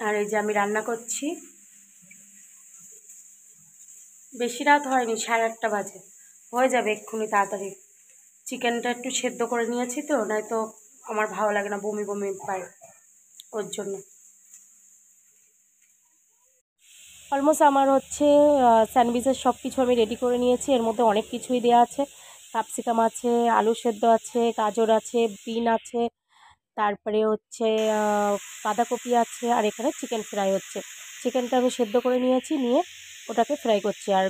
আর এই যে আমি রান্না করছি, বেশি রাত হয়নি, 8:30 বাজে, হয়ে যাবে এক্ষুনি তাড়াতাড়ি। চিকেনটা একটু সেদ্ধ করে নিয়েছি তো, নয়তো আমার ভালো লাগে না, বমি বমি পায়, ওর জন্য। অলমোস্ট আমার হচ্ছে স্যান্ডউইচের সব কিছু আমি রেডি করে নিয়েছি। এর মধ্যে অনেক কিছুই দেওয়া আছে, ক্যাপসিকাম আছে, আলু সেদ্ধ আছে, গাজর আছে, বিন আছে, তারপরে হচ্ছে বাঁধাকপি আছে, আর এখানে চিকেন ফ্রাই হচ্ছে। চিকেনটা আমি সেদ্ধ করে নিয়েছি, নিয়ে ওটাকে ফ্রাই করছি। আর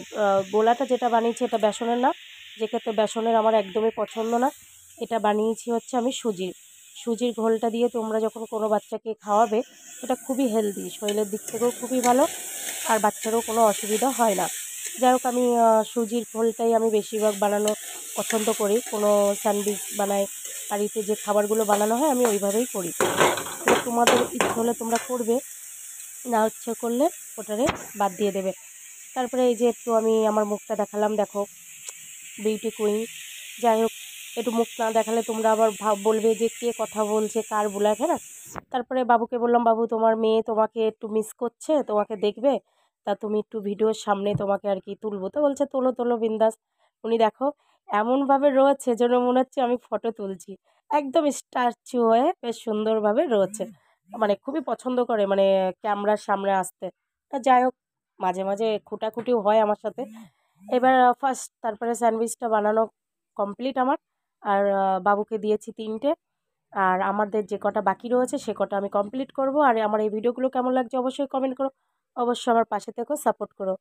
গোলাটা যেটা বানিয়েছি এটা বেসনের না, যেক্ষেত্রে বেসনের আমার একদমই পছন্দ না। এটা বানিয়েছি হচ্ছে আমি সুজির ঘোলটা দিয়ে তোমরা যখন কোনো বাচ্চাকে খাওয়াবে, এটা খুবই হেলদি, শরীরের দিক থেকেও খুবই ভালো, আর বাচ্চারও কোনো অসুবিধা হয় না। যাই হোক, আমি সুজির ঘোলটাই আমি বেশিরভাগ বানানো পছন্দ করি। কোনো স্যান্ডউইচ বানাই, বাড়িতে যে খাবারগুলো বানানো হয় আমি ওইভাবেই করি। তো তোমাদের ইচ্ছে হলে তোমরা করবে, না ইচ্ছে করলে ওটারে বাদ দিয়ে দেবে। তারপরে এই যে একটু আমি আমার মুখটা দেখালাম, দেখো, বিউটি কুইন। যাই হোক, একটু মুখ না দেখালে তোমরা আবার বলবে যে কে কথা বলছে, কার বুলায়, হ্যাঁ না। তারপরে বাবুকে বললাম, বাবু তোমার মেয়ে তোমাকে একটু মিস করছে, তোমাকে দেখবে, তা তুমি একটু ভিডিওর সামনে তোমাকে আর কি তুলবো। তো বলছে তোলো তোলো বিন্দাস। উনি দেখো এমনভাবে রয়েছে যেন মনে হচ্ছে আমি ফটো তুলছি, একদম স্ট্যাচু হয়ে বেশ সুন্দরভাবে রয়েছে। মানে খুবই পছন্দ করে, মানে ক্যামেরার সামনে আসতে। তা যাই হোক, মাঝে মাঝে খুঁটাখুটিও হয় আমার সাথে। এবার তারপরে স্যান্ডউইচটা বানানো কমপ্লিট আমার। আর বাবুকে দিয়েছি 3টে। আর আমাদের যে কটা বাকি রয়েছে সে কটা আমি কমপ্লিট করব। আর আমার এই ভিডিওগুলো কেমন লাগছে অবশ্যই কমেন্ট করো, অবশ্যই আমার পাশে থেকো, সাপোর্ট করো।